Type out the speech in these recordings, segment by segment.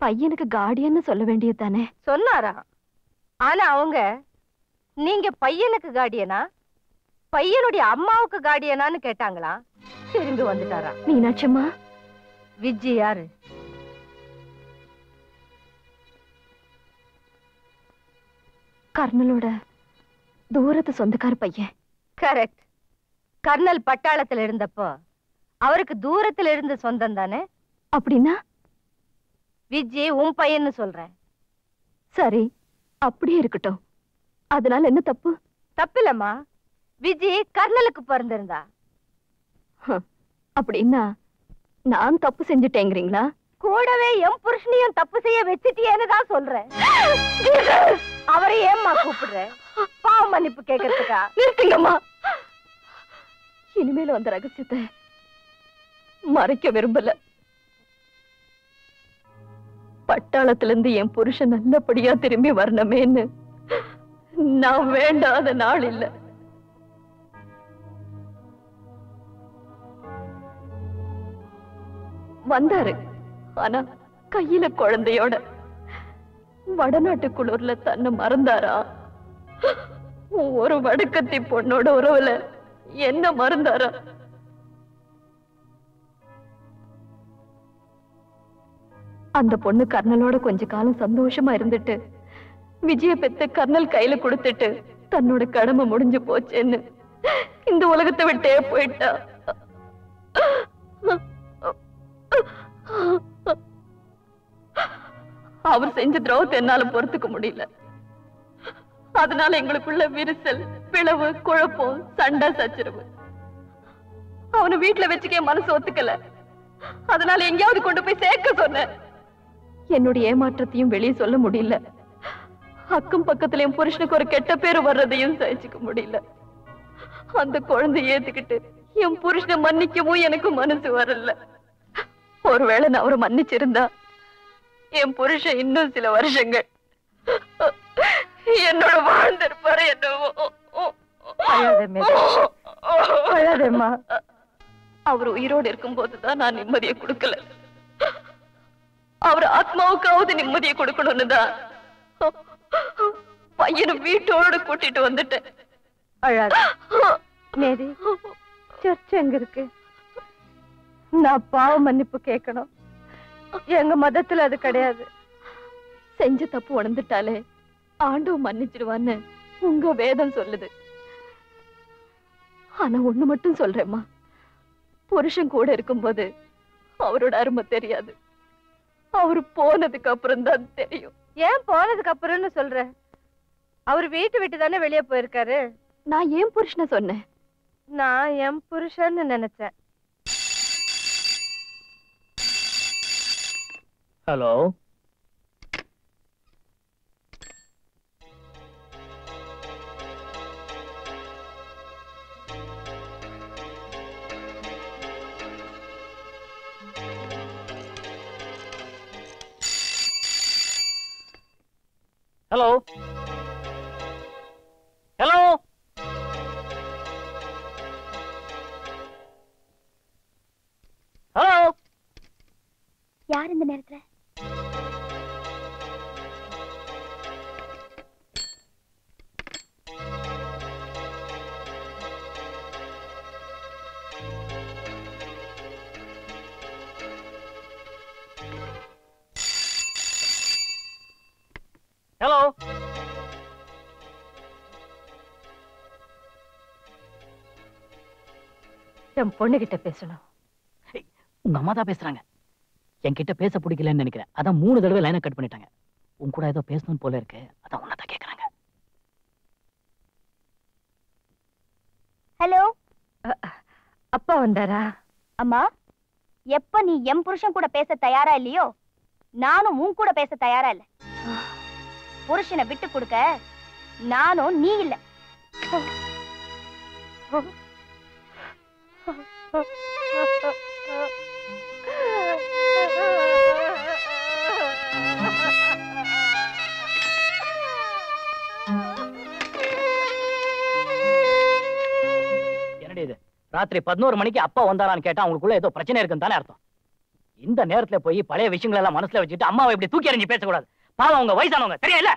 பையனுக்கு கார்டியன்னு சொல்ல வேண்டியது தானே? சொன்னாரா? ஆனா அவங்க நீங்க பையனுக்கு கார்டியனா பையனுடைய அம்மாவுக்கு கார்டியனான்னு கேட்டாங்களா? திரும்பி வந்துட்டாரா? மீனாட்சம்மா, விஜய் யாரு? கர்னலோட தூரத்து சொந்தக்கார பையன். கரெக்ட். கர்னல் பட்டாளத்துல இருந்தப்போ அவருக்கு தூரத்துல இருந்து சொந்தம் தானே? அப்படின்னா விஜய் உன் பையன்னு சொல்றேன். சரி, அப்படியே இருக்கட்டும். அதனால என்ன தப்பு? தப்பில்லம்மா. விஜய் கர்னலுக்கு பிறந்திருந்தா. அப்படின்னா நான் தப்பு செஞ்சுட்டேங்கிறீங்களா? கூடவே என் புருஷனையும் தப்பு செய்ய வச்சுட்டியேன்னு தான் சொல்றேன். அவரை ஏம்மா கூப்பிடுற? பாவ மன்னிப்பு கேட்கறதுக்கா? நிறுத்துங்கம்மா. இனிமேல வந்த ரகசியத்தை மறைக்க விரும்பல. பட்டாளத்திலிருந்து என் புருஷன் நல்லபடியா திரும்பி வரணுமேன்னு நான் வேண்டாத நாள் இல்ல. வந்தாரு, ஆனா கையில குழந்தையோட. வடநாட்டு குளிர்ல தன்னை மறந்தாரா? ஒரு வடக்கத்தி பொண்ணோட உறவுல என்ன மறந்தாரா? அந்த பொண்ணு கர்னலோட கொஞ்ச காலம் சந்தோஷமா இருந்துட்டு விஜய பெத்த கர்னல் கையில கொடுத்துட்டு தன்னோட கடமை முடிஞ்சு போச்சேன்னு இந்த உலகத்தை விட்டே போயிட்டா. அவர் செஞ்ச துரோகத்தை என்னால பொறுத்துக்க முடியல. அதனால எங்களுக்குள்ள விரிசல், பிளவு, குழப்பம், சண்டை, சச்சரவு. அவனை வீட்டுல வச்சுக்க மனசு ஒத்துக்கல. அதனால எங்கேயாவது கொண்டு போய் சேர்க்க சொன்ன. என்னுடைய ஏமாற்றத்தையும் வெளியே சொல்ல முடியல. அக்கம் பக்கத்துல என் புருஷனுக்கு ஒரு கெட்ட பேரு வர்றதையும் சகிச்சுக்க முடியல. அந்த குழந்தைய ஏத்துக்கிட்டு என் புருஷனை மன்னிக்கவும் எனக்கு மனசு வரல. ஒருவேளை நான் அவரை மன்னிச்சிருந்தா என் புருஷன் இன்னும் சில வருஷங்கள் என்னோட வாழ்ந்திருப்பாரு. என்னவோ அவர் உயிரோடு இருக்கும் போதுதான் நான் நிம்மதியை கொடுக்கல. அவர் ஆத்மாவுக்காவது நிம்மதியை கொடுக்கணும்னு தான் பையனை வீட்டோடு கூட்டிட்டு வந்துட்டேன். சர்ச் எங்க இருக்கு? நான் பாவ மன்னிப்பு கேட்கணும். எங்க மதத்துல அது கிடையாது. செஞ்ச தப்பு உணர்ந்துட்டாலே ஆண்டவன் மன்னிச்சிடுவான்னு உங்க வேதம் சொல்லுது. ஆனா ஒண்ணு மட்டும் சொல்றேம்மா, புருஷன் கூட இருக்கும்போது அவரோட அருமை தெரியாது. அவரு போனதுக்கு அப்புறம் தான் தெரியும். ஏன் போனதுக்கு அப்புறம்னு சொல்ற? அவர் வீட்டு விட்டு தானே வெளியே போயிருக்காரு. நான் ஏன் புருஷனை சொன்னேன்? நான் என் புருஷன்னு நினைச்சேன். Hello, hello, hello, hello. யார் இந்த நேரத்துல? ஹலோ, என் பொண்ணு கிட்ட பேசணும். உங்க அம்மா தான் பேசுறாங்க. என்கிட்ட பேச பிடிக்கலன்னு நினைக்கிறேன். அதான் 3 தடவை லைனை கட் பண்ணிட்டாங்க. உன் கூட ஏதோ பேசணும் போல இருக்கு. அதான் உன்னதான் கேக்குறாங்க. ஹலோ, அப்பா வந்தாரா? அம்மா, எப்ப நீ என் புருஷன் கூட பேச தயாரா இல்லையோ, நானும் உன் கூட பேச தயாரா இல்ல. புருஷனை விட்டு கொடுக்க நானும் நீ இல்ல. என்னடி இது? ராத்திரி 11 மணிக்கு அப்பா வந்தாரான்னு கேட்டா அவங்களுக்குள்ள ஏதோ பிரச்சனை இருக்குன்னு தானே அர்த்தம். இந்த நேரத்துல போய் பழைய விஷயங்கள் எல்லாம் மனசுல வச்சுட்டு அம்மாவை இப்படி தூக்கி எறிஞ்சு பேசக்கூடாது. பாவம் அவங்க வயசானவங்க, தெரியல.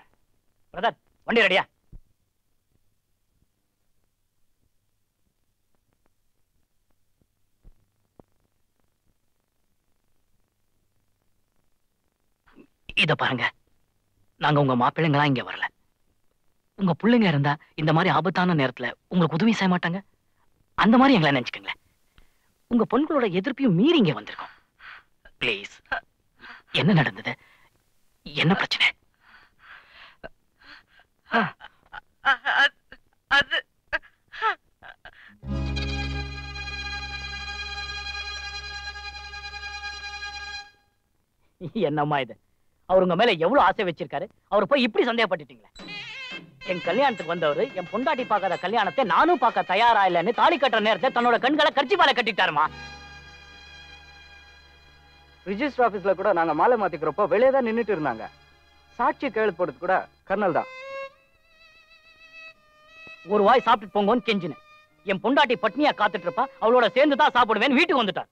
பிரதர், வண்டி ரெடியா? இத பாருங்க, நாங்க உங்க மாப்பிள்ளைங்களா இங்க வரல. உங்க பிள்ளைங்க இருந்தா இந்த மாதிரி ஆபத்தான நேரத்துல உங்களுக்கு உதவி செய்ய மாட்டாங்க. அந்த மாதிரி எங்களை நினைச்சுக்கங்களேன். உங்க பொண்களோட எதிர்ப்பையும் மீறி இங்க வந்திருக்கோம். பிளீஸ். என்ன நடந்தது? என்ன பிரச்சனை? அது என்னம்மா இது? அவர் உங்க மேல எவ்வளவு ஆசை வச்சிருக்காரு, அவர் போய் இப்படி சந்தேகப்பட்டுட்டீங்களே. என் கல்யாணத்துக்கு வந்தவரு என் பொண்டாட்டி பார்க்காத கல்யாணத்தை நானும் பார்க்க தயாரா இல்லைன்னு தாலி கட்டுற நேரத்தை தன்னோட கண்களை கர்ச்சிபால கட்டிட்டாருமா. ரிஜிஸ்டர் ஆபீஸ்ல கூட நாங்க மாலை மாத்திக்கிறப்போ வெளியே தான் நின்னுட்டு இருந்தாங்க. சாட்சி கையெழுத்து போடுறது கூட கர்னல் தான். ஒரு வாய் சாப்பிட்டு போங்கன்னு கெஞ்சினேன். என் பொண்டாட்டி பட்னியா காத்துட்டு இருப்பா, அவளோட சேர்ந்து தான் சாப்பிடுவேன் வீட்டுக்கு வந்துட்டார்.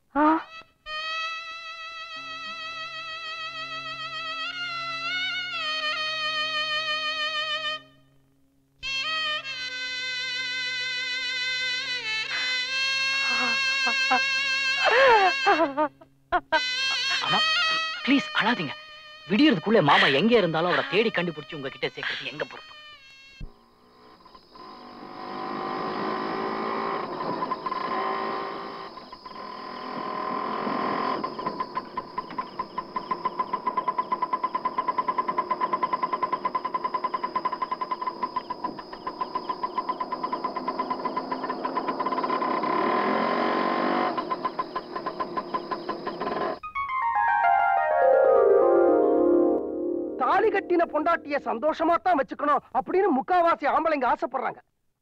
அம்மா ப்ளீஸ் அழாதீங்க. விடியறதுக்குள்ள மாமா எங்க இருந்தாலும் அவரை தேடி கண்டுபிடிச்சு உங்ககிட்ட சேர்க்கறது எங்க பொறுப்பு. கட்டின பொண்டாட்டிய சந்தோஷமா தான் வச்சுக்கணும் அப்படின்னு முக்காவாசி ஆம்பளைங்க ஆசைப்படுறாங்க.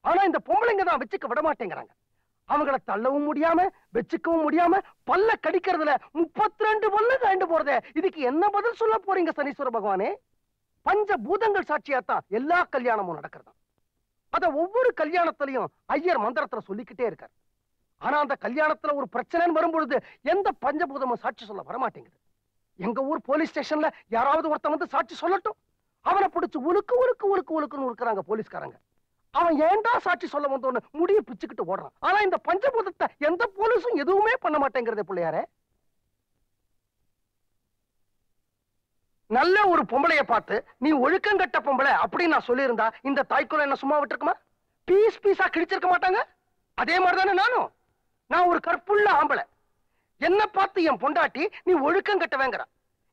ஆனா இந்த பொம்பளைங்க தான் வச்சுக்க விட மாட்டேங்கிறாங்க. அவங்கள தள்ளவும் முடியாம வச்சுக்கவும் முடியாம பல்ல கடிக்கிறதுல 32 பல்ல கண்டு போறதே. இதுக்கு என்ன பதில் சொல்ல போறீங்க சனீஸ்வர பகவானே? பஞ்ச பூதங்கள் சாட்சியாத்தான் எல்லா கல்யாணமும் நடக்கிறதா. அத ஒவ்வொரு கல்யாணத்திலையும் ஐயர் மந்திரத்துல சொல்லிக்கிட்டே இருக்காரு. ஆனா அந்த கல்யாணத்துல ஒரு பிரச்சனைன்னு வரும்பொழுது எந்த பஞ்சபூதமும் சாட்சி சொல்ல வரமாட்டேங்குது. எங்க ஊர் போலீஸ் ஸ்டேஷன்ல யாராவது ஒருத்தன் வந்து சாட்சி சொல்லட்டும், அவனை பிடிச்சு உலுக்கு உலுக்கு உலுக்கு உலுக்குன்னு இருக்கிறாங்க போலீஸ்காரங்க. அவன் ஏண்டா சாட்சி சொல்ல வந்தோன்னு முடிய பிச்சுக்கிட்டு ஓடுறான். ஆனா இந்த பஞ்சபூதத்தை எந்த போலீஸும் எதுவுமே பண்ண மாட்டேங்கிறதே பிள்ளையாரே. நல்ல ஒரு பொம்பளைய பார்த்து நீ ஒழுக்கங்கட்ட பொம்பளை அப்படின்னு நான் சொல்லியிருந்தா இந்த தாய்க்குள்ள என்ன சும்மா விட்டுருக்குமா? பீஸ் பீஸா கிழிச்சிருக்க மாட்டாங்க. அதே மாதிரிதானே நானும். நான் ஒரு கற்புள்ள ஆம்பளை. என்ன பார்த்து என் பொண்டாட்டி நீ ஒழுக்கம் கட்டவேங்கிற.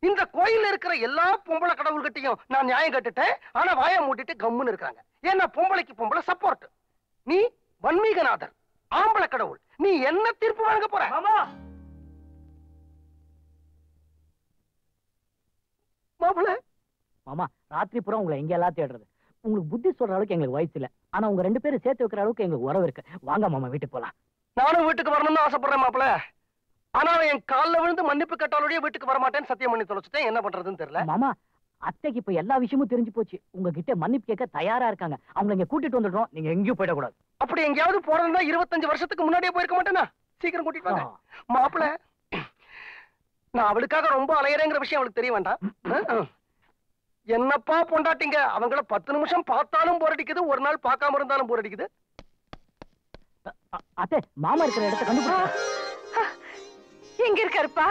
இந்த கோயில்ல இருக்கிற எல்லா பொம்பளை கடவுள்கிட்டையும் நான் நியாயம் கட்டுட்டேன். ஆனா வாய மூட்டிட்டு கம்முன்னு இருக்காங்க. ஏன்னா பொம்பளைக்கு பொம்பளை சப்போர்ட். நீ வன்மீகநாதர், ஆம்பளை கடவுள். நீ என்ன தீர்ப்பு வழங்க போற? மாப்பிள்ள மாமா, ராத்திரி பூரா உங்களை எங்க எல்லாம் தேடுறது. உங்களுக்கு புத்தி சொல்ற அளவுக்கு எங்களுக்கு வயசு இல்ல. ஆனா உங்க 2 பேரும் சேர்த்து வைக்கிற அளவுக்கு எங்களுக்கு உறவு இருக்கு. வாங்க மாமா, வீட்டுக்கு போலாம். நானும் வீட்டுக்கு வரணும்னு ஆசைப்படுறேன் மாப்பிள்ள. ஆனா என் காலில் விழுந்து மன்னிப்பு கேட்டாலுடைய வீட்டுக்கு வரமாட்டேன்னு சத்தியம் பண்ணி தொலைச்சிட்டேன். என்ன பண்றதுன்னு தெரியல. மாமா, அத்தைக்கு இப்ப எல்லா விஷயமும் தெரிஞ்சு போச்சு. உங்ககிட்ட மன்னிப்பு கேட்க தயாரா இருக்காங்க. அவங்க இங்க கூட்டிட்டு வந்துடுறோம். நீங்க எங்கேயும் போயிடக்கூடாது. அப்படி எங்கேயாவது போறதுன்னா 25 வருஷத்துக்கு முன்னாடியே போயிருக்க மாட்டேனா? சீக்கிரம் கூட்டிட்டு வாங்க மாப்பிள்ள. நான் அவளுக்காக ரொம்ப அலையறேங்கிற விஷயம் அவளுக்கு தெரிய வேண்டாம். என்னப்பா பொண்டாட்டிங்க, அவங்கள 10 நிமிஷம் பார்த்தாலும் போர் அடிக்குது, ஒரு நாள் பார்க்காம இருந்தாலும் போர் அடிக்குது. அத்தை, மாமா இருக்கிற இடத்தை கண்டுபிடிச்சா எங்க இருக்காருப்பா?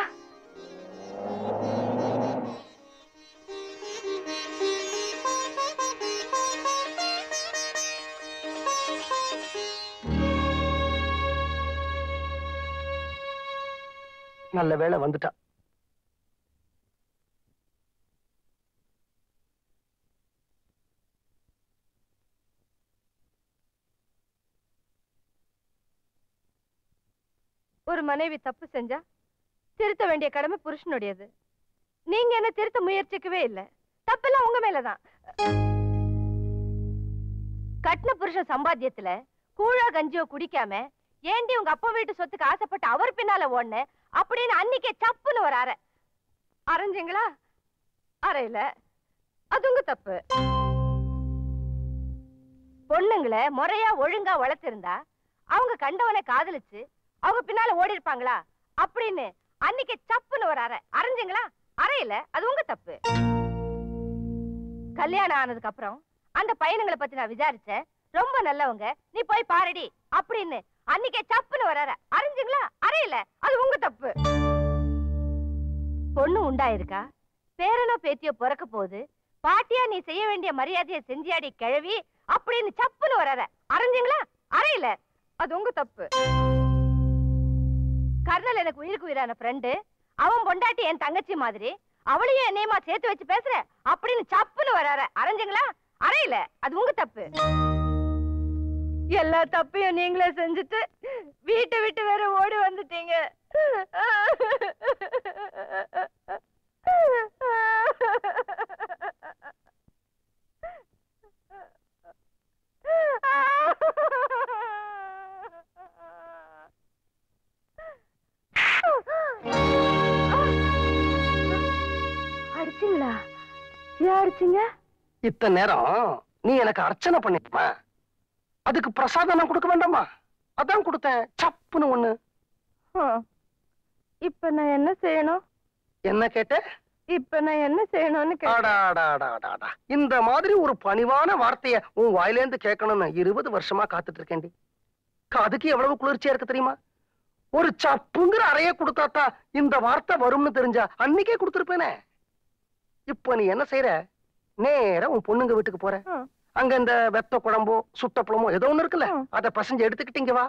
நல்ல வேளை வந்துட்டா. ஒரு மனைவி தப்பு செஞ்சா திருத்த வேண்டிய கடமை புருஷனுடையது. நீங்க என்ன திருத்த முயற்சிக்கவே இல்லை. தப்பெல்லாம் உங்க மேலதான். கட்டின புருஷன் சம்பாத்தியத்துல கூழா கஞ்சியோ குடிக்காம ஏண்டி உங்க அப்பா வீட்டு சொத்துக்கு ஆசைப்பட்டு அவர் பின்னால ஓடுன அப்படின்னு அன்னைக்கே சப்புன்னு ஒரு அறை அரைஞ்சிங்களா? அறையில அது உங்க தப்பு. பொண்ணுங்களை முறையா ஒழுங்கா வளர்த்திருந்தா அவங்க கண்டவனை காதலிச்சு அவங்க பின்னால ஓடி இருப்பாங்களா அப்படின்னு அன்னைக்கு சப்புன்னு ஒரு அறை அரைஞ்சுங்களா? அறையில அது உங்க தப்பு. கல்யாணம் ஆனதுக்கு அப்புறம் அந்த பையனுங்களை பத்தி நான் விசாரிச்சேன். ரொம்ப நல்லவங்க, நீ போய் பாருடி அப்படின்னு அன்னைக்கே சப்புன்னு ஒரு அறை அரைஞ்சுங்களா? அறையில அது உங்க தப்பு. பொண்ணு உண்டாயிருக்கா, பேரனோ பேத்தியோ பிறக்க போகுது, பாட்டியா நீ செய்ய வேண்டிய மரியாதையை செஞ்சியாடி கிழவி அப்படின்னு சப்புன்னு வராத அரைஞ்சுங்களா? அறையில அது உங்க தப்பு. கர்னல் எனக்கு உயிருக்கு உயிரான ஃப்ரெண்டு, அவன் பொண்டாட்டி என் தங்கச்சி மாதிரி, அவளையும் என்னையுமா சேர்த்து வச்சு பேசுற அப்படின்னு சப்புன்னு வராத அரைஞ்சுங்களா? அறையில அது உங்க தப்பு. எல்லா தப்பையும் நீங்களே செஞ்சுட்டு வீட்டை விட்டு வேற ஓடி வந்துட்டீங்க. அடிச்சீங்களா? ஏன் அடிச்சீங்க? இத்தனை நேரம் நீ எனக்கு அர்ச்சனை பண்ணிட்டுமா, அதுக்கு பிரசாதம் நான் கொடுக்க வேண்டாமா? அதான் கொடுத்தேன், சப்புன்னு ஒண்ணு. இப்ப நான் என்ன செய்யணும்? என்ன கேட்ட? இப்ப நான் என்ன செய்யணும்னு கேட்டா, இந்த மாதிரி ஒரு பணிவான வார்த்தைய உன் வாயிலேந்து கேட்கணும்னு 20 வருஷமா காத்துட்டு இருக்கேன்டி. அதுக்கு எவ்வளவு குளிர்ச்சியா இருக்கு தெரியுமா? ஒரு சப்புங்கிற அறைய கொடுத்தாத்தா இந்த வார்த்தை வரும்னு தெரிஞ்சா அன்னைக்கே கொடுத்துருப்பேனே. இப்ப நீ என்ன செய்யற? நேரா உன் பொண்ணுங்க வீட்டுக்கு போற. அங்க இந்த வெத்த குழம்போ சுட்டப்பழமோ ஏதோ ஒண்ணு இருக்குல்ல, அத பசஞ்சு எடுத்துக்கிட்டீங்க வா.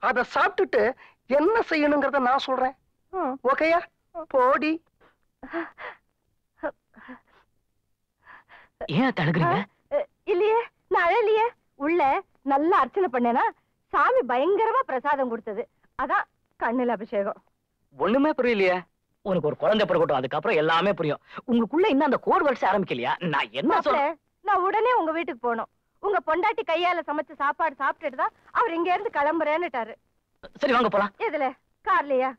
அத சாப்பிட்டுட்டு என்ன செய்யணுங்கிறத நான் சொல்றேன். ஓகேயா? போடி. ஏன் தடுக்கிறீங்க? இல்லையே, நான் அழலையே. உள்ள நல்லா அர்ச்சனை பண்ணேனா சாமி பயங்கரமா பிரசாதம் கொடுத்தது, அதான் கண்ணுல அபிஷேகம். ஒண்ணுமே புரியலையே. உனக்கு ஒரு குழந்தை பிறக்கட்டும், அதுக்கப்புறம் எல்லாமே புரியும். உங்களுக்குள்ள இன்னும் அந்த கோட் வரிசை ஆரம்பிக்கலையா? நான் என்ன சொல்றேன், நான் உடனே உங்க வீட்டுக்கு போனோம். உங்க பொண்டாட்டி கையால சமைச்ச சாப்பாடு சாப்பிட்டுட்டு தான் அவர் இங்க இருந்து கிளம்புறேன்னுட்டாரு. சரி வாங்க போலாம். எதுல? கார்லயா?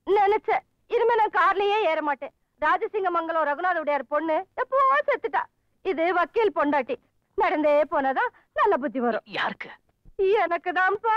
நினைச்சேன் இனிமே நான் கார்லயே ஏற மாட்டேன். ராஜசிங்கமங்கலம் ரகுநாத உடையார் பொண்ணு எப்போ செத்துட்டா. இது வக்கீல் பொண்டாட்டி, நடந்தே போனதான் நல்ல புத்தி வரும். யாருக்கு? எனக்கு தான்ப்பா.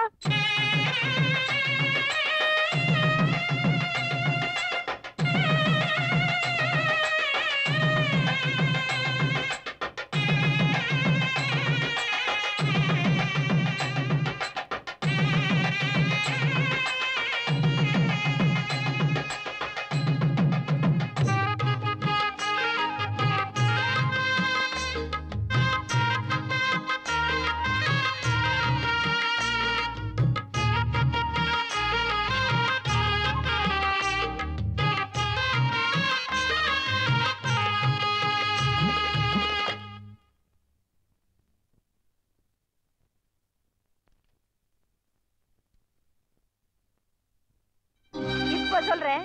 சொல்றேன்,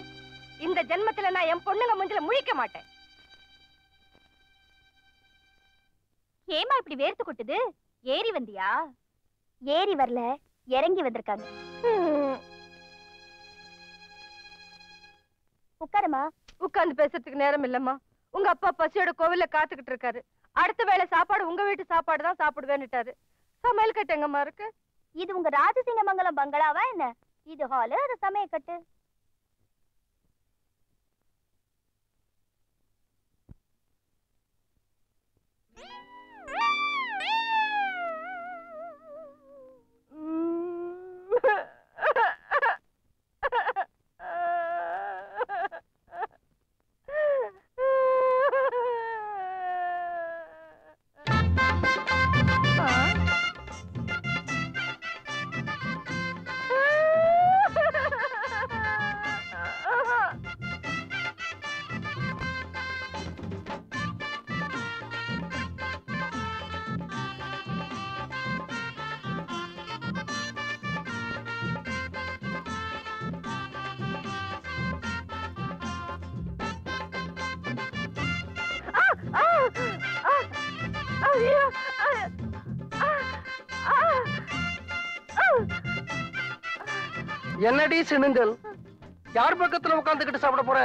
இந்த ஜென்மத்துல நான் என் பொண்ணுங்க முஞ்சில முழிக்க மாட்டேன். ஏமா இப்படி வேர்த்து கொட்டுது? ஏறி வந்தியா? ஏறி வரல, இறங்கி வந்திருக்காங்க. உட்காருமா. உட்கார்ந்து பேசுறதுக்கு நேரம் இல்லம்மா. உங்க அப்பா பசியோட கோவில்ல காத்துக்கிட்டு இருக்காரு. அடுத்த வேளை சாப்பாடு உங்க வீட்டு சாப்பாடு தான் சாப்பிடுவேன்னுட்டாரு. சமையல் கட்டு எங்கம்மா இருக்கு? இது உங்க ராஜசிங்கமங்கலம் பங்களாவா என்ன? இது ஹாலு, அது சமையல் கட்டு. என்னடி சினுங்கல்? யார் பக்கத்துல உட்கார்ந்துகிட்டு சாப்பிட போற?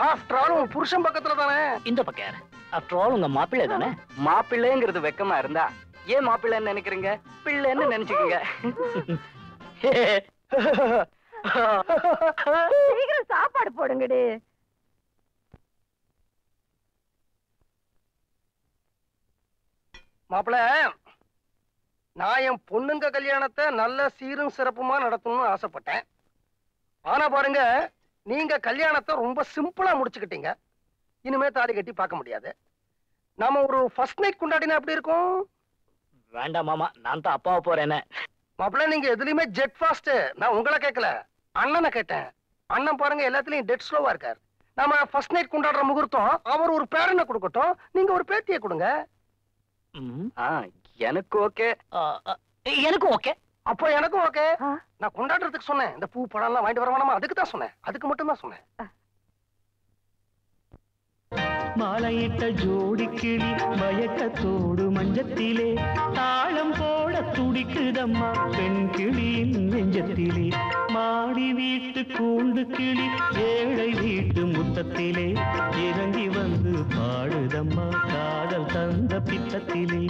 ஆஃப்டர் ஆல் உன் புருஷன் பக்கத்துல தானே. இந்த பக்கம் யாரு? ஆஃப்டர் ஆல் உங்க மாப்பிள்ளை தானே. மாப்பிள்ளைங்கிறது வெக்கமா இருந்தா ஏன் மாப்பிள்ளைன்னு நினைக்கிறீங்க? பிள்ளைன்னு நினைச்சுக்கீங்க. சீக்கிரம் சாப்பாடு போடுங்கடி. மாப்பிள, நான் என் பொண்ணுங்க கல்யாணத்தை நல்ல சீரும் சிறப்புமா நடத்தணும்னு ஆசைப்பட்டேன். ஆனா பாருங்க, நீங்க கல்யாணத்தை ரொம்ப சிம்பிளா முடிச்சுக்கிட்டீங்க. இனிமே தாலி கட்டி பார்க்க முடியாது. நாம ஒரு ஃபர்ஸ்ட் நைட் கொண்டாடினா எப்படி இருக்கும்? வேண்டாம் மாமா, நான் தான் அப்பாவை போறேன். மாப்பிள்ள, நீங்க எதுலயுமே ஜெட் ஃபாஸ்ட். நான் உங்களை கேட்கல, அண்ணனை கேட்டேன். அண்ணன் பாருங்க எல்லாத்துலயும் டெட் ஸ்லோவா இருக்கார். நாம ஃபர்ஸ்ட் நைட் கொண்டாடுற முகூர்த்தம் அவர் ஒரு பேரனை கொடுக்கட்டும், நீங்க ஒரு பேத்தியை கொடுங்க. எனக்கு ஓகே. எனக்கும் ஓகே. அப்போ எனக்கும் ஓகே. நான் கொண்டாடுறதுக்கு சொன்னேன். இந்த பூ பழம் எல்லாம் வாங்கிட்டு வர வேணாமா? அதுக்கு தான் சொன்னேன். அதுக்கு மட்டும் தான் சொன்னேன். மாலையிட்ட ஜோடி கிளி மயக்கத்தோடு மஞ்சத்திலே தாளம் போட துடிக்குதம்மா பெண் கிளியின் நெஞ்சத்திலே. மாடி வீட்டு கூண்டு கிளி ஏழை வீட்டு முத்தத்திலே இறங்கி வந்து பாடுதம்மா காதல் தந்த பித்தத்திலே.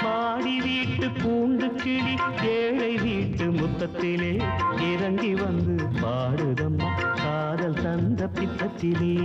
மாடி வீட்டு கூண்டு கிளி ஏழை வீட்டு முத்தத்திலே இறங்கி வந்து பாடுதம்மா காதல் தந்த பித்தத்திலே.